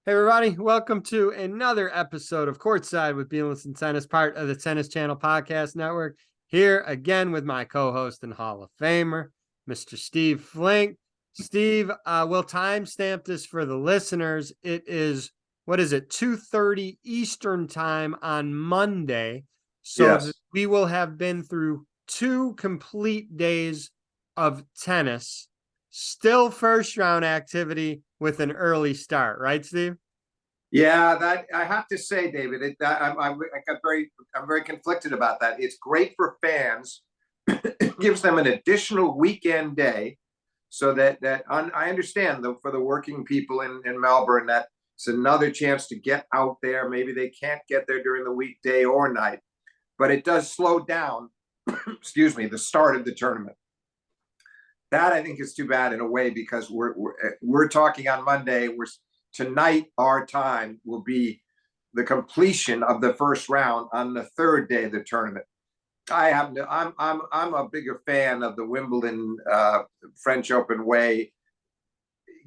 Hey everybody, welcome to another episode of Courtside with Beilinson Tennis, part of the Tennis Channel Podcast Network. Here again with my co-host and Hall of Famer, Mr. Steve Flink. Steve, we'll timestamp this for the listeners. It is, 2:30 Eastern time on Monday. So Yes. we will have been through 2 complete days of tennis. Still first round activity with an early start, right, Steve? Yeah, that I have to say, David, I'm very conflicted about that. It's great for fans. It gives them an additional weekend day, so I understand for the working people in Melbourne, that it's another chance to get out there. Maybe they can't get there during the weekday or night, but it does slow down. Excuse me, the start of the tournament. That I think is too bad in a way, because we're talking on Monday. Tonight, our time will be the completion of the first round on the third day of the tournament. I'm a bigger fan of the Wimbledon French Open way.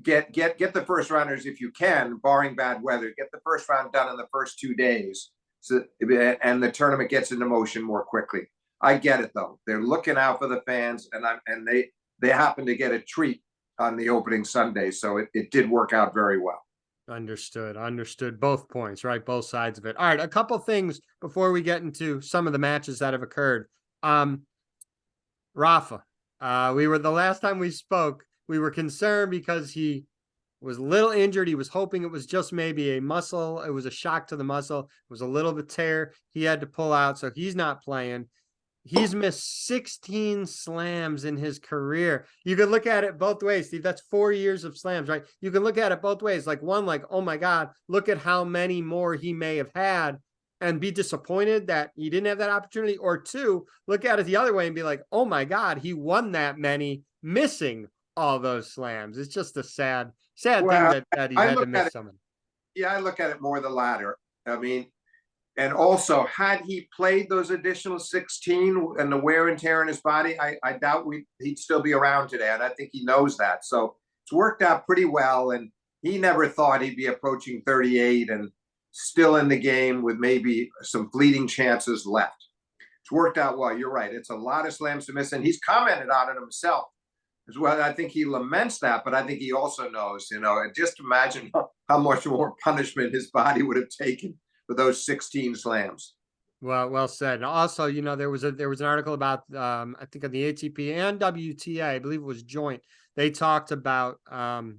Get the first rounders if you can, barring bad weather. Get the first round done in the first 2 days, and the tournament gets into motion more quickly. I get it though. They're looking out for the fans, and they happen to get a treat on the opening Sunday, so it did work out very well. Understood both points, right? Both sides of it. All right, a couple things before we get into some of the matches that have occurred. Rafa, the last time we spoke, we were concerned because he was a little injured. He was hoping it was just maybe a muscle. It was a shock to the muscle. It was a little bit tear. He had to pull out, so he's not playing. He's missed 16 slams in his career. You could look at it both ways, Steve. That's 4 years of slams, right? You can look at it both ways. Like, one, like, oh my God, look at how many more he may have had, and be disappointed that he didn't have that opportunity. Or two, look at it the other way and be like, oh my God, he won that many, missing all those slams. It's just a sad thing that he had to miss someone. Yeah, I look at it more the latter. I mean, and also, had he played those additional 16 and the wear and tear in his body, I doubt he'd still be around today. And I think he knows that. So it's worked out pretty well. And he never thought he'd be approaching 38 and still in the game with maybe some fleeting chances left. It's worked out well. You're right. It's a lot of slams to miss. And he's commented on it himself as well. I think he laments that, but I think he also knows, just imagine how much more punishment his body would have taken for those 16 slams. Well said. And also, there was an article about I think on the ATP and WTA, I believe it was joint. They talked about the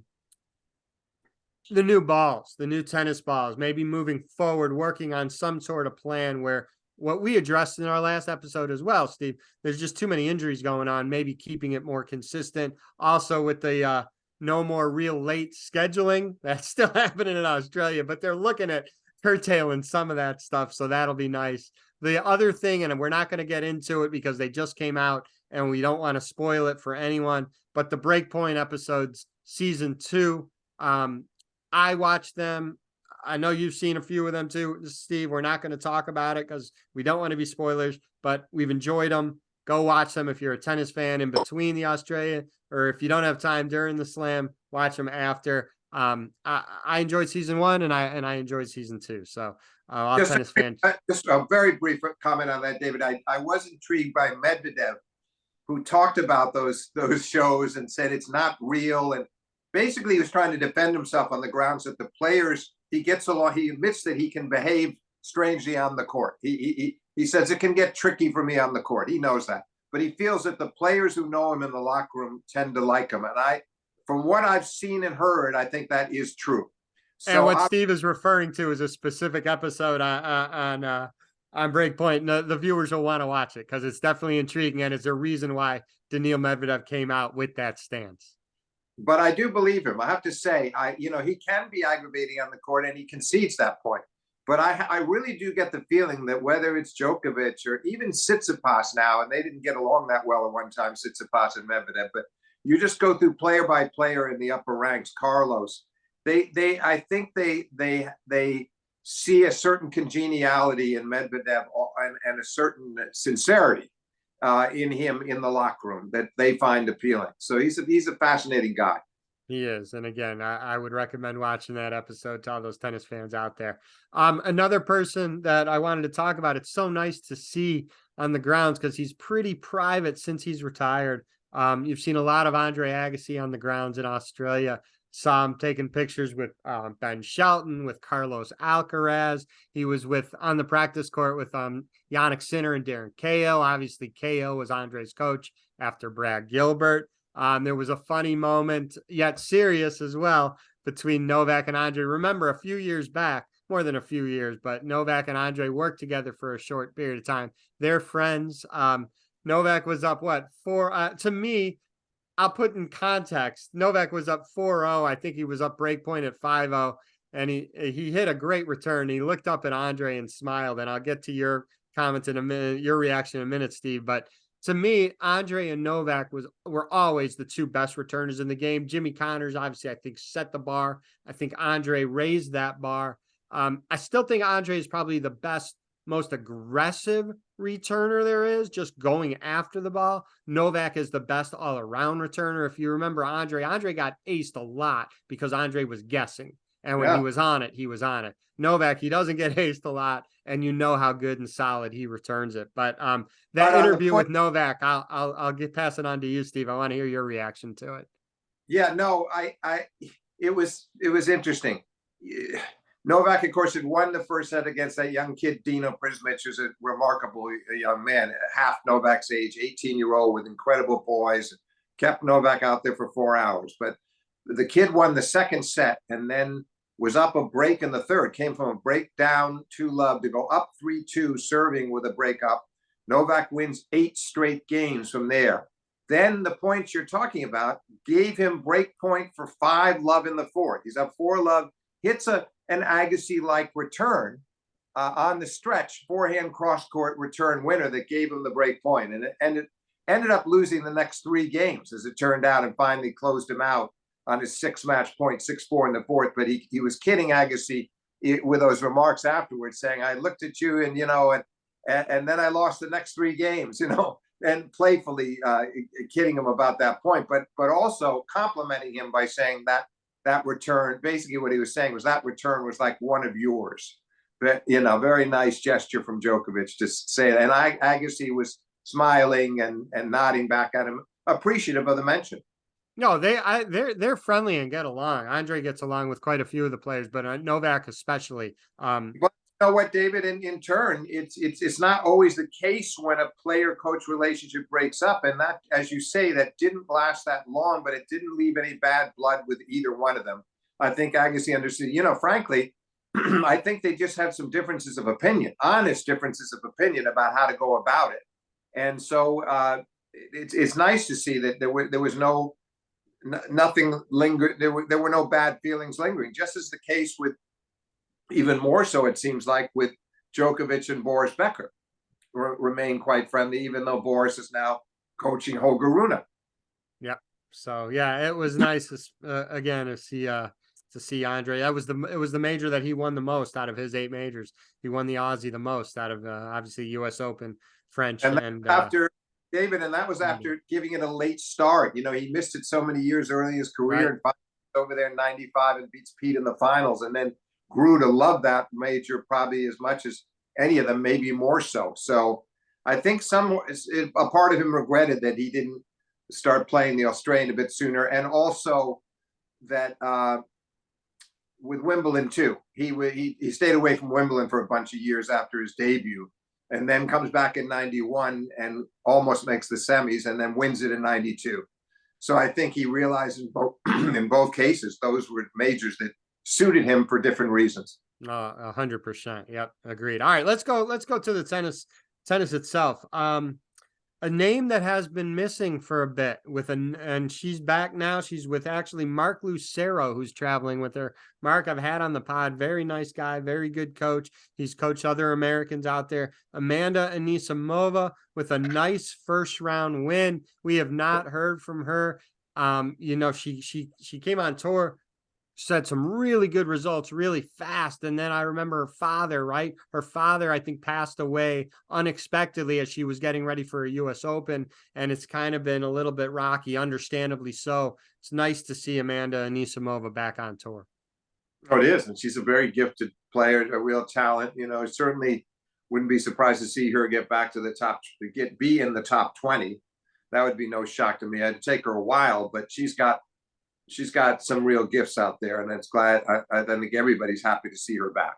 new balls, the new tennis balls, maybe moving forward, working on some sort of plan where what we addressed in our last episode as well, Steve, there's just too many injuries going on, maybe keeping it more consistent. Also with the no more real late scheduling, that's still happening in Australia, but they're looking at curtailing some of that stuff. So that'll be nice. The other thing, and we're not going to get into it because they just came out and we don't want to spoil it for anyone, but the Breakpoint episodes, season 2, I watched them. I know you've seen a few of them too, Steve. We're not going to talk about it because we don't want to be spoilers, but we've enjoyed them. Go watch them if you're a tennis fan in between the Australia, or if you don't have time during the slam, watch them after. I enjoyed season 1 and I enjoyed season 2. So tennis fans. Just a very brief comment on that, David. I was intrigued by Medvedev, who talked about those shows and said it's not real. And basically he was trying to defend himself on the grounds that the players, he admits that he can behave strangely on the court. He says it can get tricky for me on the court. He knows that. But he feels that the players who know him in the locker room tend to like him. And from what I've seen and heard, I think that is true. So and what Steve is referring to is a specific episode on Breakpoint. The viewers will want to watch it because it's definitely intriguing, and it's a reason why Daniil Medvedev came out with that stance. But I do believe him. I have to say, he can be aggravating on the court, and he concedes that point. But I really do get the feeling that whether it's Djokovic or even Tsitsipas now, and they didn't get along that well at one time, Tsitsipas and Medvedev, but you just go through player by player in the upper ranks, Carlos. I think they see a certain congeniality in Medvedev and a certain sincerity in him in the locker room that they find appealing. So he's a fascinating guy. He is. And again, I would recommend watching that episode to all those tennis fans out there. Another person that I wanted to talk about, it's so nice to see on the grounds because he's pretty private since he's retired. You've seen a lot of Andre Agassi on the grounds in Australia. Saw him taking pictures with Ben Shelton, with Carlos Alcaraz. He was with on the practice court with Yannick Sinner and Darren Cahill. Obviously, Cahill was Andre's coach after Brad Gilbert. There was a funny moment, yet serious as well, between Novak and Andre. Remember, a few years back, more than a few years, but Novak and Andre worked together for a short period of time. They're friends. Novak was up, what, four? To me, I'll put in context. Novak was up 4-0. I think he was up breakpoint at 5-0, and he hit a great return. He looked up at Andre and smiled, and I'll get to your comment in a minute, your reaction in a minute, Steve. But to me, Andre and Novak were always the two best returners in the game. Jimmy Connors, obviously, I think, set the bar. I think Andre raised that bar. I still think Andre is probably the best, most aggressive returner there is, just going after the ball. Novak is the best all-around returner. If you remember Andre got aced a lot because Andre was guessing. And when he was on it, he was on it. Novak, he doesn't get aced a lot, and you know how good and solid he returns it. But that interview with Novak, I'll pass it on to you, Steve. I want to hear your reaction to it. Yeah, no, it was interesting. Novak, of course, had won the first set against that young kid, Dino Prismic, who's a remarkable young man, half Novak's age, 18-year-old with incredible poise, kept Novak out there for 4 hours. But the kid won the second set and then was up a break in the third, came from a break down 2-love to go up 3-2, serving with a break up. Novak wins 8 straight games from there. Then the points you're talking about gave him break point for 5-love in the fourth. He's up 4-love, hits an Agassi-like return on the stretch, forehand cross-court return winner that gave him the break point. And it ended up losing the next 3 games, as it turned out, and finally closed him out on his 6-match point, 6-4 in the fourth. But he was kidding Agassi with those remarks afterwards, saying, I looked at you and, and then I lost the next 3 games, and playfully kidding him about that point, but also complimenting him by saying that return, basically what he was saying was that return was like one of yours. But, very nice gesture from Djokovic to say that. And Agassi was smiling and nodding back at him, appreciative of the mention. No, they're friendly and get along. Andre gets along with quite a few of the players, but Novak especially. But you know what, David? In turn, it's not always the case when a player-coach relationship breaks up, and that, as you say, that didn't last that long, but it didn't leave any bad blood with either one of them. I think Agassi understood. Frankly, I think they just had some differences of opinion, honest differences of opinion about how to go about it, and so it's nice to see that there was nothing lingered. There were no bad feelings lingering, just as the case with, even more so, it seems like, with Djokovic and Boris Becker, remain quite friendly, even though Boris is now coaching Holger Rune. Yeah. So yeah, it was nice again to see Andre. It was the major that he won the most out of his 8 majors. He won the Aussie the most out of obviously U.S. Open, French, and after David, and that was after giving it a late start. He missed it so many years early in his career, right, and over there in '95 and beats Pete in the finals, and then grew to love that major probably as much as any of them, maybe more so. So I think a part of him regretted that he didn't start playing the Australian a bit sooner, and also that with Wimbledon too, he stayed away from Wimbledon for a bunch of years after his debut, and then comes back in '91 and almost makes the semis, and then wins it in '92. So I think he realized in both cases those were majors that suited him for different reasons. 100%. Yep, agreed. All right, let's go to the tennis itself. A name that has been missing for a bit and she's back now. She's with actually Mark Lucero, who's traveling with her. Mark, I've had on the pod, very nice guy, very good coach. He's coached other Americans out there. Amanda Anisimova with a nice first round win. We have not heard from her. She came on tour Said some really good results really fast. And then I remember her father, right? Her father, I think, passed away unexpectedly as she was getting ready for a US Open. And it's kind of been a little bit rocky, understandably so. It's nice to see Amanda Anisimova back on tour. Oh, it is. And she's a very gifted player, a real talent. Certainly wouldn't be surprised to see her get back to the top, be in the top 20. That would be no shock to me. It'd take her a while, but she's got some real gifts out there, and it's glad. I think everybody's happy to see her back.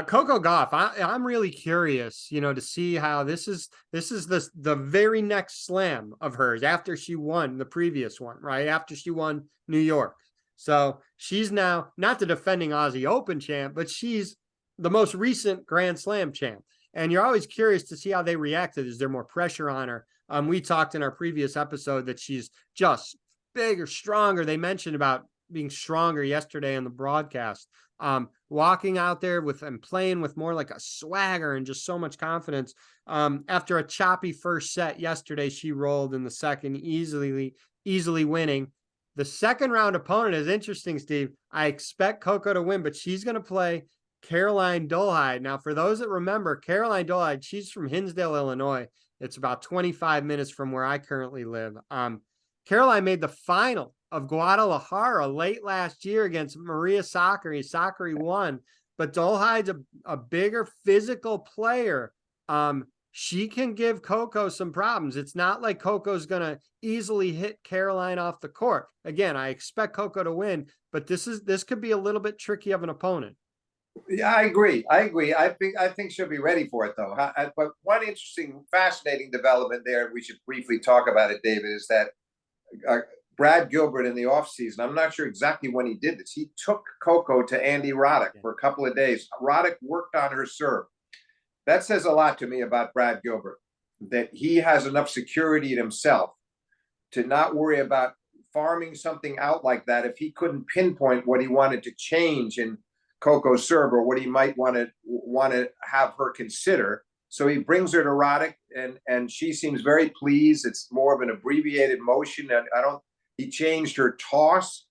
Coco Gauff, I'm really curious, to see how this is the very next slam of hers after she won the previous one, right? After she won New York. So she's now not the defending Aussie Open champ, but she's the most recent Grand Slam champ. And you're always curious to see how they reacted. Is there more pressure on her? We talked in our previous episode that she's just bigger, stronger. They mentioned about being stronger yesterday on the broadcast. Walking out there and playing with more like a swagger and just so much confidence. After a choppy first set yesterday, she rolled in the second, easily winning. The second round opponent is interesting, Steve. I expect Coco to win, but she's going to play Caroline Dolehide. Now, for those that remember, Caroline Dolehide, she's from Hinsdale, Illinois. It's about 25 minutes from where I currently live. Caroline made the final of Guadalajara late last year against Maria Sakkari. Sakkari won, but Dolhide's a bigger physical player. She can give Coco some problems. It's not like Coco's going to easily hit Caroline off the court. Again, I expect Coco to win, but this could be a little bit tricky of an opponent. Yeah, I agree. I think she'll be ready for it, though. But one interesting, fascinating development there, we should briefly talk about it, David, is that Brad Gilbert in the offseason, I'm not sure exactly when he did this. He took Coco to Andy Roddick for a couple of days. Roddick worked on her serve. That says a lot to me about Brad Gilbert, that he has enough security in himself to not worry about farming something out like that if he couldn't pinpoint what he wanted to change in Coco's serve or what he might want to have her consider. So he brings her to Roddick, and she seems very pleased. It's more of an abbreviated motion. He changed her toss.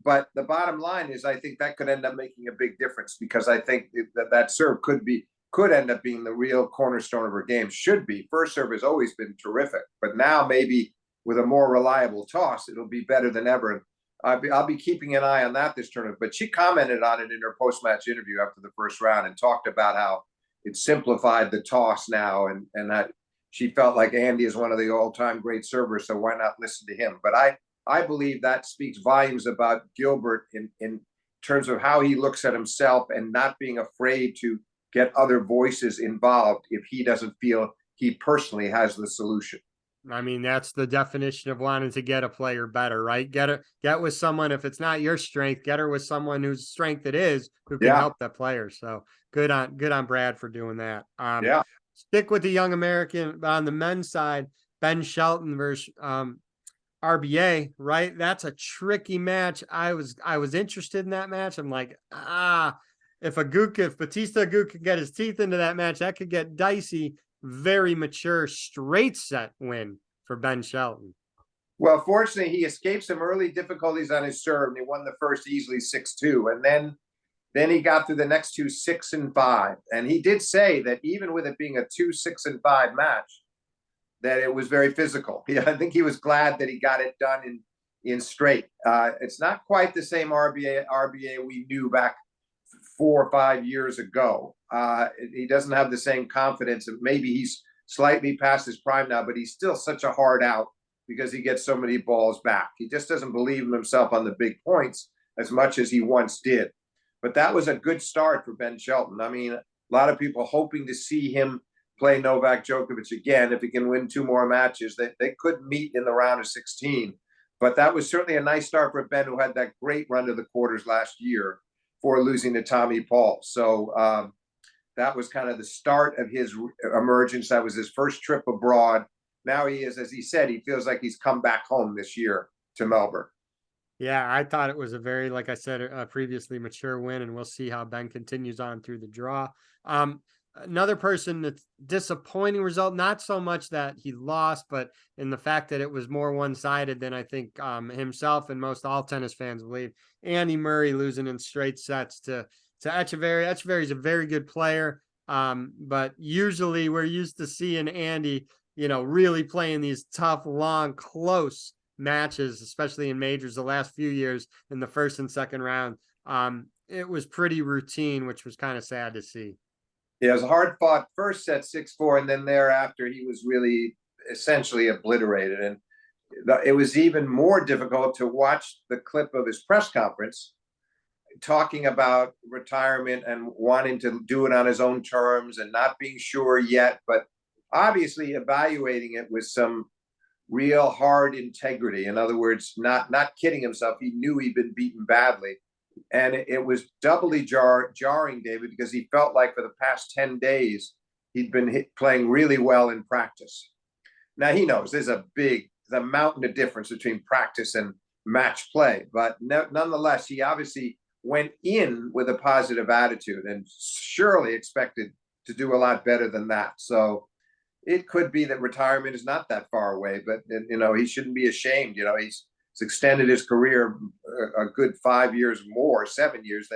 But the bottom line is I think that could end up making a big difference, because I think that serve could end up being the real cornerstone of her game. Should be. First serve has always been terrific, but now maybe with a more reliable toss, it'll be better than ever. And I'll be keeping an eye on that this tournament. But she commented on it in her post-match interview after the first round and talked about how it simplified the toss now, and that she felt like Andy is one of the all-time great servers, so why not listen to him? But I believe that speaks volumes about Gilbert in terms of how he looks at himself and not being afraid to get other voices involved if he doesn't feel he personally has the solution. I mean, that's the definition of wanting to get a player better, right? Get with someone, if it's not your strength, get her with someone whose strength it is, who can help that player. So good on Brad for doing that. Stick with the young American, but on the men's side, Ben Shelton versus RBA, right? That's a tricky match. I was interested in that match. I'm like, if Batista Agut could get his teeth into that match, that could get dicey. Very mature straight set win for Ben Shelton. Well, fortunately, he escaped some early difficulties on his serve, and he won the first easily 6-2. And then he got through the next two 6-5. And he did say that even with it being a 2-6-5 match, that it was very physical. I think he was glad that he got it done in straight. It's not quite the same RBA we knew back 4 or 5 years ago. He doesn't have the same confidence, and maybe he's slightly past his prime now, but he's still such a hard out because he gets so many balls back. He just doesn't believe in himself on the big points as much as he once did. But that was a good start for Ben Shelton. I mean, a lot of people hoping to see him play Novak Djokovic again. If he can win 2 more matches, they could meet in the round of 16. But that was certainly a nice start for Ben, who had that great run to the quarters last year for losing to Tommy Paul. So that was kind of the start of his emergence. That was his first trip abroad. Now he is, as he said, he feels like he's come back home this year to Melbourne. Yeah, I thought it was a very, like I said, previously mature win, and we'll see how Ben continues on through the draw. another person that's disappointing result, not so much that he lost, but in the fact that it was more one-sided than I think himself and most all tennis fans believe. Andy Murray losing in straight sets to Echeverry. Echeverry's a very good player, but usually we're used to seeing Andy, really playing these tough, long, close matches, especially in majors the last few years in the first and second round. It was pretty routine, which was kind of sad to see. Yeah, it was a hard fought first set 6-4, and then thereafter he was really essentially obliterated. And it was even more difficult to watch the clip of his press conference talking about retirement and wanting to do it on his own terms and not being sure yet, but obviously evaluating it with some real hard integrity. In other words, not kidding himself. He knew he'd been beaten badly. And it was doubly jarring, David, because he felt like for the past 10 days, he'd been playing really well in practice. Now, he knows there's a mountain of difference between practice and match play. But nonetheless, he obviously went in with a positive attitude and surely expected to do a lot better than that. So it could be that retirement is not that far away, but he shouldn't be ashamed. He's extended his career a good 5 years more, 7 years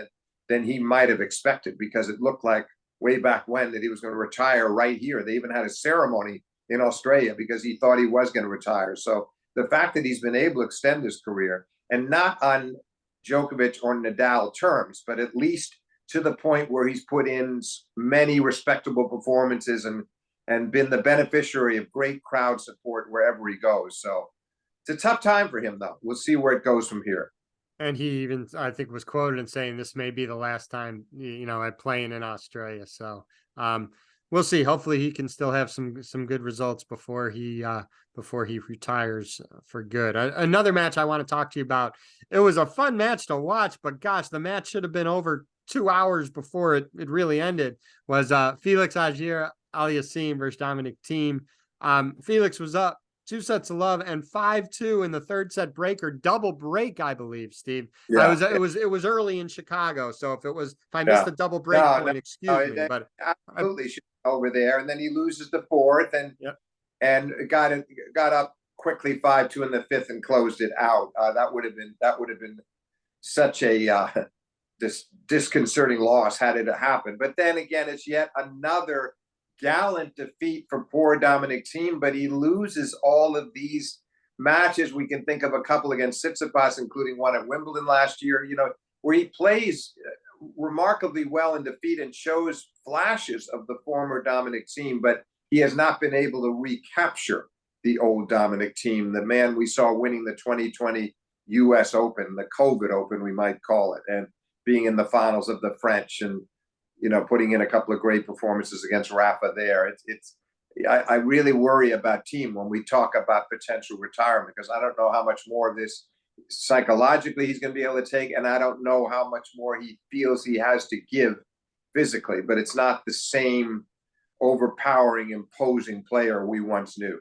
than he might have expected, because it looked like way back when that he was going to retire right here. They even had a ceremony in Australia because he thought he was going to retire. So the fact that he's been able to extend his career, and not on Djokovic or Nadal terms, but at least to the point where he's put in many respectable performances and been the beneficiary of great crowd support wherever he goes. So it's a tough time for him, though. We'll see where it goes from here. And he even, I think, was quoted in saying this may be the last time, I'm playing in Australia. So we'll see. Hopefully he can still have some good results before he retires for good. Another match I want to talk to you about. It was a fun match to watch, but gosh, the match should have been over 2 hours before it really ended. Was Felix Auger-Aliassime versus Dominic Thiem. Felix was up 2-0 and 5-2 in the third set breaker, double break, I believe, Steve. Yeah, it was early in Chicago, so if I missed the double break point, excuse me. But absolutely over there, and then he loses the fourth and got up quickly 5-2 in the fifth and closed it out. That would have been such a disconcerting loss had it happened. But then again, it's yet another gallant defeat for poor Dominic Thiem, but he loses all of these matches. We can think of a couple against Tsitsipas, including one at Wimbledon last year, where he plays remarkably well in defeat and shows flashes of the former Dominic Thiem, but he has not been able to recapture the old Dominic Thiem, the man we saw winning the 2020 US Open, the COVID Open, we might call it, and being in the finals of the French and putting in a couple of great performances against Rafa there. I really worry about Thiem when we talk about potential retirement, because I don't know how much more of this psychologically he's going to be able to take, and I don't know how much more he feels he has to give physically, but it's not the same overpowering, imposing player we once knew.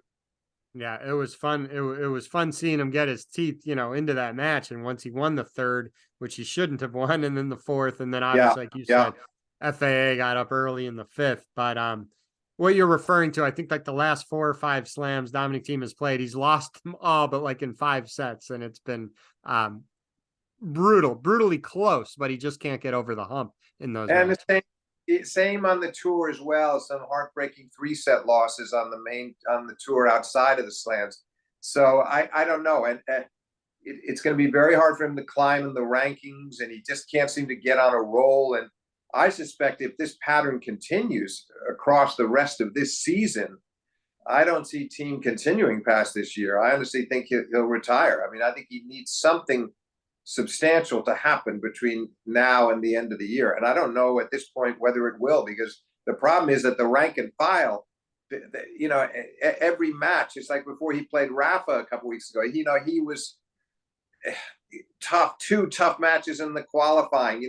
Yeah, it was fun. It was fun seeing him get his teeth, into that match. And once he won the third, which he shouldn't have won, and then the fourth, and then obviously, like you said, FAA got up early in the fifth. But what you're referring to, I think like the last 4 or 5 slams Dominic Thiem has played, he's lost them all, but like in 5 sets, and it's been brutally close. But he just can't get over the hump in those. And matches. The same on the tour as well. Some heartbreaking 3-set losses on the tour outside of the slams. So I don't know, and it's going to be very hard for him to climb in the rankings, and he just can't seem to get on a roll. And I suspect if this pattern continues across the rest of this season, I don't see Thiem continuing past this year. I honestly think he'll retire. I mean, I think he needs something substantial to happen between now and the end of the year. And I don't know at this point whether it will, because the problem is that the rank and file, every match, it's like before he played Rafa a couple weeks ago, he was tough, 2 tough matches in the qualifying.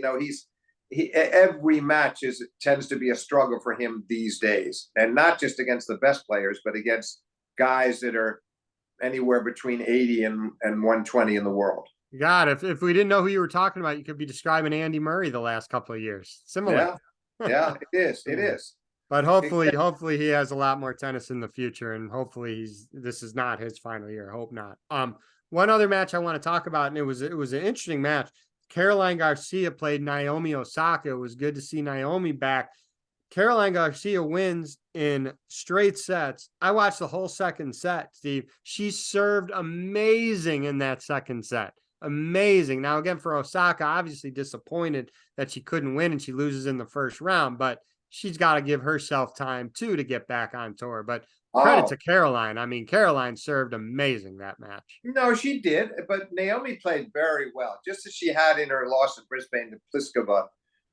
Every match tends to be a struggle for him these days, and not just against the best players, but against guys that are anywhere between 80 and 120 in the world. God, if we didn't know who you were talking about, you could be describing Andy Murray the last couple of years. Similar. Yeah, it is. It is. But hopefully he has a lot more tennis in the future, and hopefully this is not his final year. I hope not. One other match I want to talk about, and it was an interesting match. Caroline Garcia played Naomi Osaka. It was good to see Naomi back. Caroline Garcia wins in straight sets. I watched the whole second set, Steve. She served amazing in that second set. Amazing. Now, again, for Osaka, obviously disappointed that she couldn't win and she loses in the first round, but she's got to give herself time, too, to get back on tour. But credit to Caroline. I mean, Caroline served amazing that match. No, she did, but Naomi played very well, just as she had in her loss at Brisbane to Pliskova.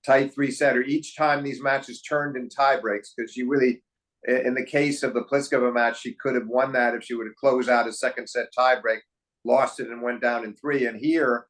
Tight 3-setter each time these matches turned in tie breaks, because she really, in the case of the Pliskova match, she could have won that if she would have closed out a second set tie break, lost it and went down in 3. And here,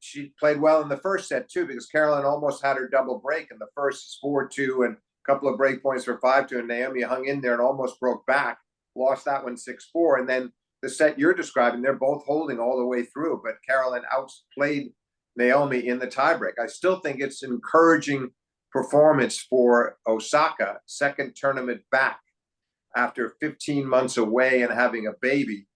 she played well in the first set too, because Caroline almost had her double break in the first 4-2 and a couple of break points for 5-2, and Naomi hung in there and almost broke back, lost that one 6-4. And then the set you're describing, they're both holding all the way through, but Caroline outplayed Naomi in the tiebreak. I still think it's an encouraging performance for Osaka, second tournament back after 15 months away and having a baby.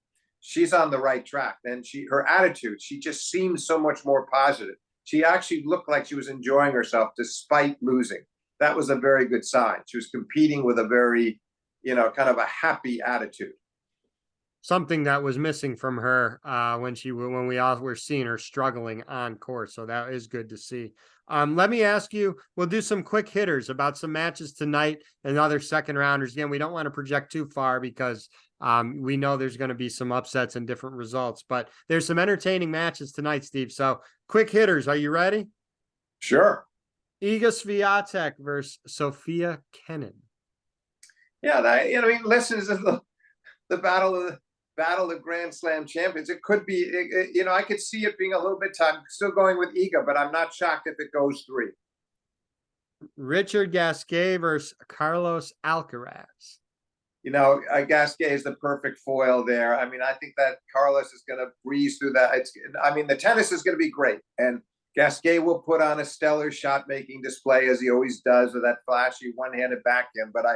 She's on the right track. And her attitude, she just seemed so much more positive. She actually looked like she was enjoying herself despite losing. That was a very good sign. She was competing with a very, kind of a happy attitude. Something that was missing from her when we all were seeing her struggling on court. So that is good to see. Let me ask you, we'll do some quick hitters about some matches tonight and other second rounders. Again, we don't want to project too far because we know there's going to be some upsets and different results, but there's some entertaining matches tonight, Steve. So quick hitters, are you ready? Sure. Iga Swiatek versus Sofia Kenin. Yeah, listen, this is the battle of Grand Slam champions. It could be, I could see it being a little bit time. Still going with Iga, but I'm not shocked if it goes 3. Richard Gasquet versus Carlos Alcaraz. Gasquet is the perfect foil there. I mean, I think that Carlos is going to breeze through that. The tennis is going to be great, and Gasquet will put on a stellar shot-making display, as he always does, with that flashy one-handed backhand. But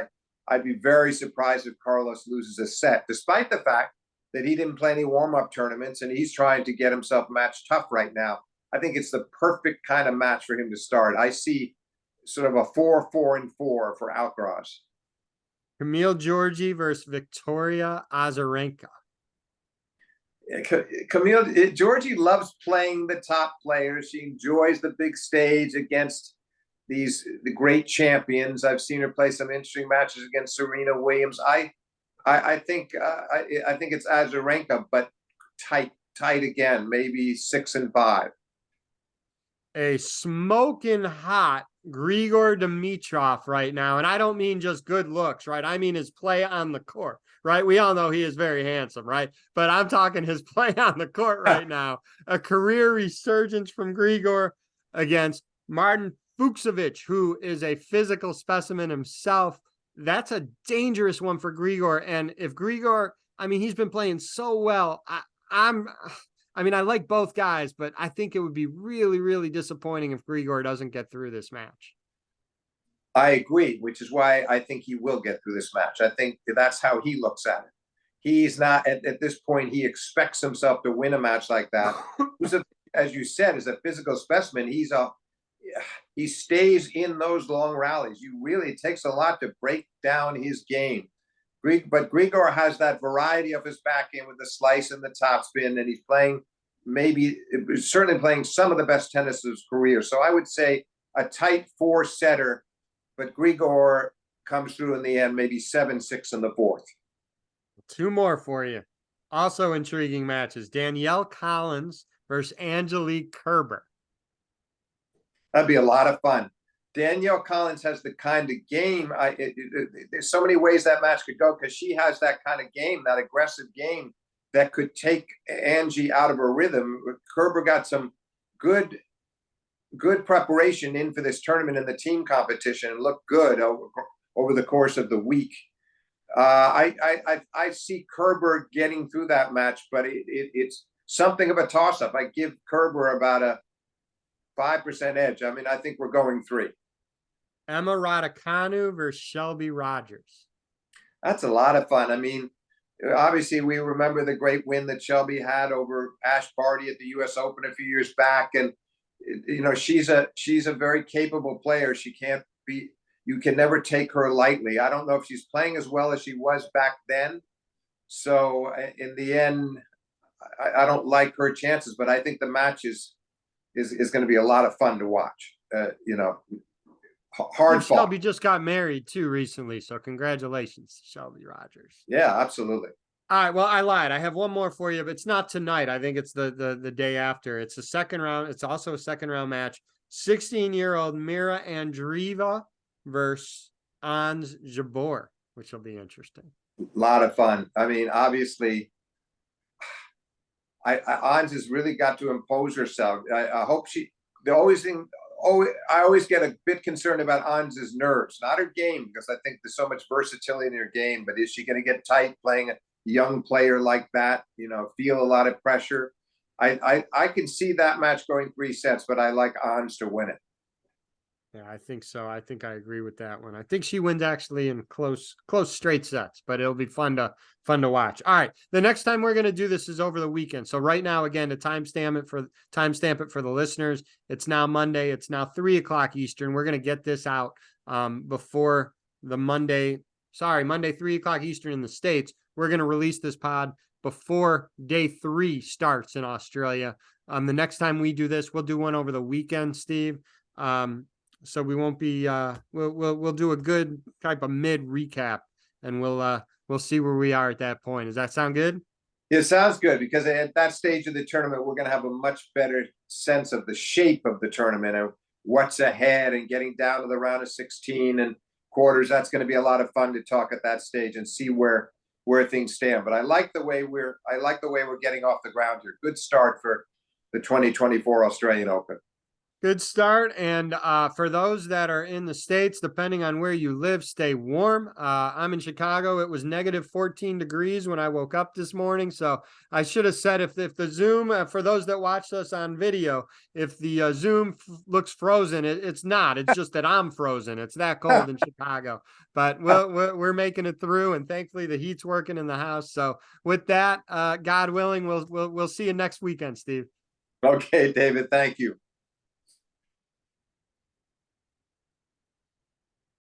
I'd be very surprised if Carlos loses a set, despite the fact that he didn't play any warm-up tournaments and he's trying to get himself match tough right now. I think it's the perfect kind of match for him to start. I see sort of a 4-4-4 for Alcaraz. Camille Giorgi versus Victoria Azarenka. Camille Giorgi loves playing the top players. She enjoys the big stage against the great champions. I've seen her play some interesting matches against Serena Williams. I think it's Azarenka, but tight again, maybe 6-5. A smoking hot Grigor Dimitrov right now, and I don't mean just good looks, right? I mean his play on the court, right? We all know he is very handsome, right? But I'm talking his play on the court right now. A career resurgence from Grigor against Martin Fucsovics, who is a physical specimen himself. That's a dangerous one for Grigor. And if Grigor, he's been playing so well. I like both guys, but I think it would be really, really disappointing if Grigor doesn't get through this match. I agree, which is why I think he will get through this match. I think that's how he looks at it. He's not, at this point, he expects himself to win a match like that. As you said, is a physical specimen. He stays in those long rallies. It takes a lot to break down his game. But Grigor has that variety of his backhand with the slice and the topspin, and he's certainly playing some of the best tennis of his career. So I would say a tight 4-setter, but Grigor comes through in the end, maybe 7-6 in the 4th. 2 more for you. Also intriguing matches. Danielle Collins versus Angelique Kerber. That'd be a lot of fun. Danielle Collins has the kind of game. There's so many ways that match could go, because she has that kind of game, that aggressive game that could take Angie out of her rhythm. Kerber got some good preparation in for this tournament in the team competition and looked good over the course of the week. I see Kerber getting through that match, but it's something of a toss-up. I give Kerber about a 5% edge. I think we're going 3. Emma Raducanu versus Shelby Rogers. That's a lot of fun. I mean, obviously we remember the great win that Shelby had over Ash Barty at the US Open a few years back. And, you know, she's a very capable player. She can't be, you can never take her lightly. I don't know if she's playing as well as she was back then. So in the end, I don't like her chances, but I think the match is going to be a lot of fun to watch. You know, hard fought. Shelby just got married too recently, so congratulations to Shelby Rogers. Yeah, absolutely. All right, well, I lied. I have one more for you, but it's not tonight. I think it's the day after. It's a second round. It's also a second round match. 16-year-old Mira Andreeva versus Ons Jabeur, which will be interesting. A lot of fun. I mean, obviously, Ons has really got to impose herself. I hope she. The always thing. I always get a bit concerned about Ons's nerves, not her game, because I think there's so much versatility in her game. But is she going to get tight playing a young player like that? You know, feel a lot of pressure. I can see that match going 3 sets, but I like Ons to win it. Yeah, I think so. I think I agree with that one. I think she wins actually in close straight sets, but it'll be fun to watch. All right. The next time we're going to do this is over the weekend. So right now, again, to timestamp it for the listeners, it's now Monday. It's now 3:00 Eastern. We're going to get this out before the Monday 3:00 Eastern in the States. We're going to release this pod before day 3 starts in Australia. The next time we do this, we'll do one over the weekend, Steve. So we won't be we'll do a good type of mid recap, and we'll see where we are at that point. Does that sound good? It sounds good, because at that stage of the tournament, we're going to have a much better sense of the shape of the tournament and what's ahead, and getting down to the round of 16 and quarters. That's going to be a lot of fun to talk at that stage and see where things stand. But I like the way we're getting off the ground here. Good start for the 2024 Australian Open. Good start. And for those that are in the States, depending on where you live, stay warm. I'm in Chicago. It was negative 14 degrees when I woke up this morning. So I should have said, if the Zoom, for those that watched us on video, if the Zoom looks frozen, it's not. It's just that I'm frozen. It's that cold in Chicago. But we're making it through, and thankfully the heat's working in the house. So with that, God willing, we'll see you next weekend, Steve. Okay, David. Thank you.